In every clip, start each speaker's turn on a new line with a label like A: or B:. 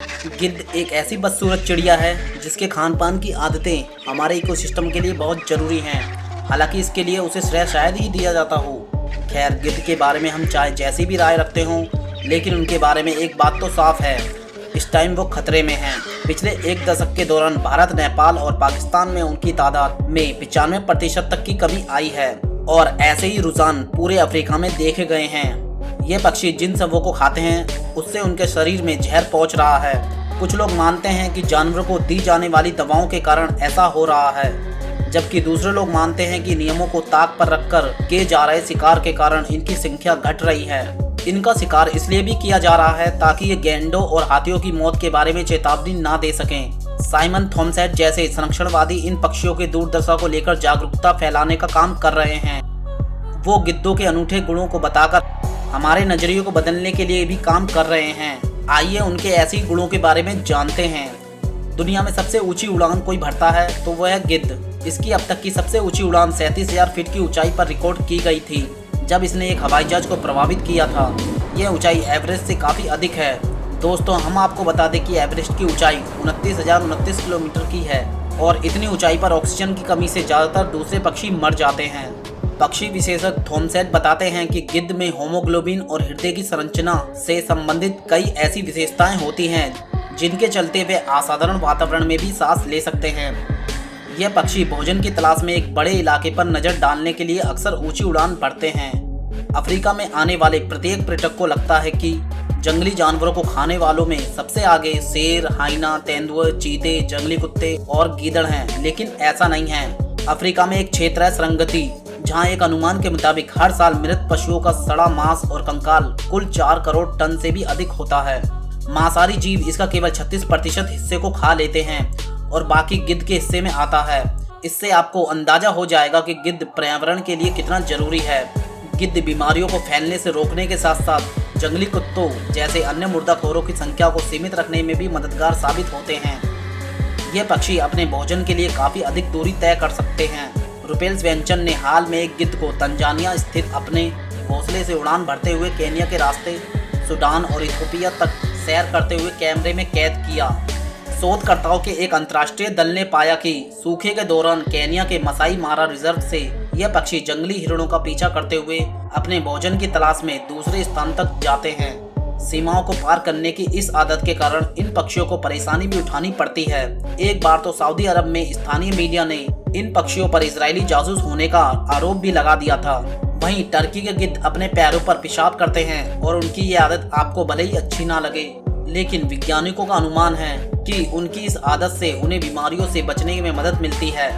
A: गिद्ध एक ऐसी बदसूरत चिड़िया है जिसके खान पान की आदतें हमारे इकोसिस्टम के लिए बहुत ज़रूरी हैं। हालांकि इसके लिए उसे श्रेय शायद ही दिया जाता हो। खैर, गिद्ध के बारे में हम चाहे जैसी भी राय रखते हों, लेकिन उनके बारे में एक बात तो साफ है, इस टाइम वो खतरे में हैं। पिछले एक दशक के दौरान भारत, नेपाल और पाकिस्तान में उनकी तादाद में 95% तक की कमी आई है और ऐसे ही रुझान पूरे अफ्रीका में देखे गए हैं। ये पक्षी जिन सबों को खाते हैं उससे उनके शरीर में जहर पहुंच रहा है। कुछ लोग मानते हैं कि जानवरों को दी जाने वाली दवाओं के कारण ऐसा हो रहा है, जबकि दूसरे लोग मानते हैं कि नियमों को ताक पर रखकर किए जा रहे शिकार के कारण इनकी संख्या घट रही है। इनका शिकार इसलिए भी किया जा रहा है ताकि ये गैंडों और हाथियों की मौत के बारे में चेतावनी ना दे सकें। साइमन थॉमसेट जैसे संरक्षणवादी इन पक्षियों की दुर्दशा को लेकर जागरूकता फैलाने का काम कर रहे हैं। वो गिद्धों के अनूठे गुणों को बताकर हमारे नजरिए को बदलने के लिए भी काम कर रहे हैं। आइए उनके ऐसे गुणों के बारे में जानते हैं। दुनिया में सबसे ऊंची उड़ान कोई भरता है तो वह है गिद्ध। इसकी अब तक की सबसे ऊंची उड़ान 37,000 फीट की ऊंचाई पर रिकॉर्ड की गई थी, जब इसने एक हवाई जहाज को प्रभावित किया था। यह ऊंचाई एवरेस्ट से काफ़ी अधिक है। दोस्तों, हम आपको बता दें कि एवरेस्ट की ऊंचाई 29,029 किलोमीटर की है और इतनी ऊंचाई पर ऑक्सीजन की कमी से ज़्यादातर दूसरे पक्षी मर जाते हैं। पक्षी विशेषज्ञ थॉमसेट बताते हैं कि गिद्ध में होमोग्लोबिन और हृदय की संरचना से संबंधित कई ऐसी विशेषताएं होती हैं जिनके चलते वे असाधारण वातावरण में भी सांस ले सकते हैं। यह पक्षी भोजन की तलाश में एक बड़े इलाके पर नजर डालने के लिए अक्सर ऊंची उड़ान भरते हैं। अफ्रीका में आने वाले प्रत्येक पर्यटक को लगता है कि जंगली जानवरों को खाने वालों में सबसे आगे शेर, हाइना, तेंदुए, चीते, जंगली कुत्ते और गीदड़ हैं, लेकिन ऐसा नहीं है। अफ्रीका में एक क्षेत्र है सरंगती, जहां एक अनुमान के मुताबिक हर साल मृत पशुओं का सड़ा मांस और कंकाल कुल 4 करोड़ टन से भी अधिक होता है। मांसाहारी जीव इसका केवल 36% हिस्से को खा लेते हैं और बाकी गिद्ध के हिस्से में आता है। इससे आपको अंदाजा हो जाएगा कि गिद्ध पर्यावरण के लिए कितना जरूरी है। गिद्ध बीमारियों को फैलने से रोकने के साथ साथ जंगली कुत्तों जैसे अन्य मुर्दाखोरों की संख्या को सीमित रखने में भी मददगार साबित होते हैं। ये पक्षी अपने भोजन के लिए काफी अधिक दूरी तय कर सकते हैं। रुपेल स्वेंसन ने हाल में एक गिद्ध को तंजानिया स्थित अपने घोंसले से उड़ान भरते हुए केन्या के रास्ते सूडान और इथियोपिया तक सैर करते हुए कैमरे में कैद किया। शोधकर्ताओं के एक अंतर्राष्ट्रीय दल ने पाया कि सूखे के दौरान केन्या के मसाई मारा रिजर्व से यह पक्षी जंगली हिरणों का पीछा करते हुए अपने भोजन की तलाश में दूसरे स्थान तक जाते हैं। सीमाओं को पार करने की इस आदत के कारण इन पक्षियों को परेशानी भी उठानी पड़ती है। एक बार तो सऊदी अरब में स्थानीय मीडिया ने इन पक्षियों पर इजरायली जासूस होने का आरोप भी लगा दिया था। वहीं टर्की के गिद्ध अपने पैरों पर पेशाब करते हैं और उनकी ये आदत आपको भले ही अच्छी ना लगे, लेकिन वैज्ञानिकों का अनुमान है कि उनकी इस आदत से उन्हें बीमारियों से बचने में मदद मिलती है।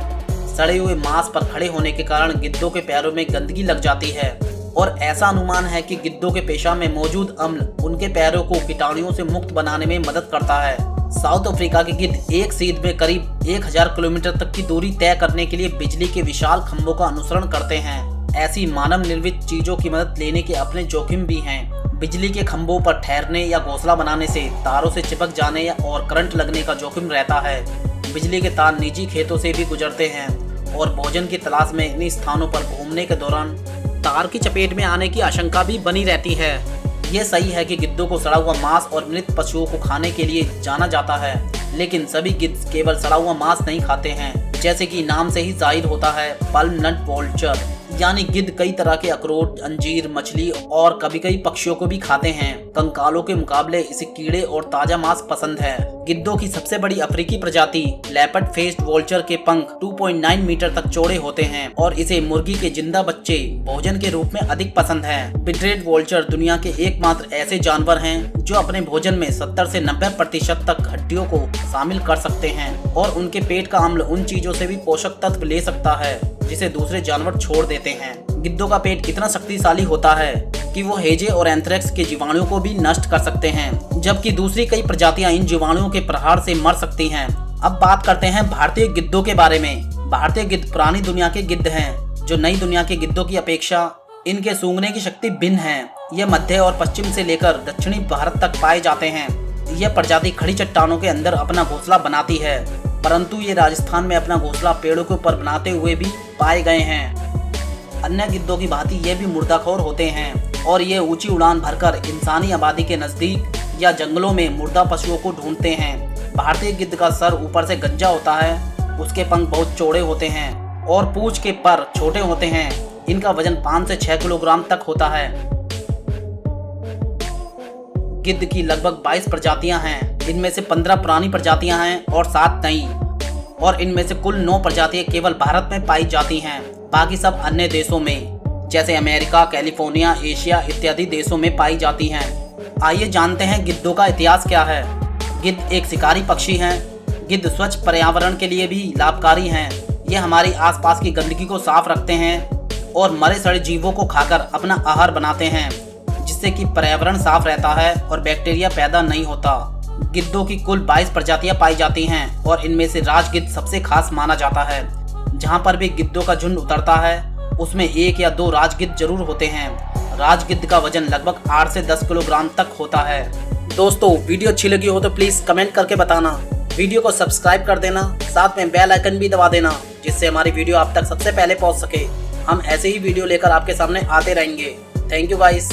A: सड़े हुए मांस पर खड़े होने के कारण गिद्धों के पैरों में गंदगी लग जाती है और ऐसा अनुमान है कि गिद्धों के पेशाब में मौजूद अम्ल उनके पैरों को कीटाणुओं से मुक्त बनाने में मदद करता है। साउथ अफ्रीका के गिद्ध एक सीध में करीब 1000 किलोमीटर तक की दूरी तय करने के लिए बिजली के विशाल खंभों का अनुसरण करते हैं। ऐसी मानव निर्मित चीजों की मदद लेने के अपने जोखिम भी हैं। बिजली के खंभों पर ठहरने या घोंसला बनाने से तारों से चिपक जाने और करंट लगने का जोखिम रहता है। बिजली के तार निजी खेतों से भी गुजरते हैं और भोजन की तलाश में इन स्थानों पर घूमने के दौरान तार की चपेट में आने की आशंका भी बनी रहती है। ये सही है कि गिद्धों को सड़ा हुआ मांस और मृत पशुओं को खाने के लिए जाना जाता है, लेकिन सभी गिद्ध केवल सड़ा हुआ मांस नहीं खाते हैं। जैसे कि नाम से ही जाहिर होता है, पल्म नट वोल्चर यानी गिद्ध कई तरह के अखरोट, अंजीर, मछली और कभी कभी पक्षियों को भी खाते हैं। कंकालों के मुकाबले इसे कीड़े और ताजा मांस पसंद है। गिद्धों की सबसे बड़ी अफ्रीकी प्रजाति लेपर्ड फेस्ड वोल्चर के पंख 2.9 मीटर तक चौड़े होते हैं और इसे मुर्गी के जिंदा बच्चे भोजन के रूप में अधिक पसंद है। बिट्रेड वोल्चर दुनिया के एकमात्र ऐसे जानवर हैं जो अपने भोजन में 70 से 90% तक हड्डियों को शामिल कर सकते हैं और उनके पेट का अम्ल उन चीजों से भी पोषक तत्व ले सकता है जिसे दूसरे जानवर छोड़ देते हैं। गिद्धों का पेट इतना शक्तिशाली होता है कि वो हेजे और एंथ्रेक्स के जीवाणुओं को भी नष्ट कर सकते हैं, जबकि दूसरी कई प्रजातियां इन जीवाणुओं के प्रहार से मर सकती हैं। अब बात करते हैं भारतीय गिद्धों के बारे में। भारतीय गिद्ध पुरानी दुनिया के गिद्ध हैं जो नई दुनिया के गिद्धों की अपेक्षा इनके सूंघने की शक्ति भिन्न है। ये मध्य और पश्चिम से लेकर दक्षिणी भारत तक पाए जाते हैं। यह प्रजाति खड़ी चट्टानों के अंदर अपना घोंसला बनाती है, परंतु ये राजस्थान में अपना घोंसला पेड़ों के ऊपर बनाते हुए भी पाए गए हैं। अन्य गिद्धों की भांति ये भी मुर्दाखोर होते हैं और ये ऊंची उड़ान भरकर इंसानी आबादी के नजदीक या जंगलों में मुर्दा पशुओं को ढूंढते हैं। भारतीय गिद्ध का सर ऊपर से गंजा होता है, उसके पंख बहुत चौड़े होते हैं और पूंछ के पर छोटे होते हैं। इनका वजन 5 से 6 किलोग्राम तक होता है। गिद्ध की लगभग 22 प्रजातियां हैं। इनमें से 15 पुरानी प्रजातियां हैं और 7 नई, और इनमें से कुल 9 प्रजातियां केवल भारत में पाई जाती हैं। बाकी सब अन्य देशों में जैसे अमेरिका, कैलिफोर्निया, एशिया इत्यादि देशों में पाई जाती हैं। आइए जानते हैं गिद्धों का इतिहास क्या है। गिद्ध एक शिकारी पक्षी हैं। गिद्ध स्वच्छ पर्यावरण के लिए भी लाभकारी हैं। ये हमारे आसपास की गंदगी को साफ रखते हैं और मरे सड़े जीवों को खाकर अपना आहार बनाते हैं, जिससे कि पर्यावरण साफ रहता है और बैक्टीरिया पैदा नहीं होता। गिद्धों की कुल 22 प्रजातियां पाई जाती हैं और इनमें से राजगिद्ध सबसे खास माना जाता है। जहां पर भी गिद्धों का झुंड उतरता है उसमें 1 या 2 राजगिद्ध जरूर होते हैं। राजगिद्ध का वजन लगभग 8 से 10 किलोग्राम तक होता है। दोस्तों, वीडियो अच्छी लगी हो तो प्लीज़ कमेंट करके बताना, वीडियो को सब्सक्राइब कर देना, साथ में बेल आइकन भी दबा देना, जिससे हमारी वीडियो आप तक सबसे पहले पहुंच सके। हम ऐसे ही वीडियो लेकर आपके सामने आते रहेंगे। Thank you guys.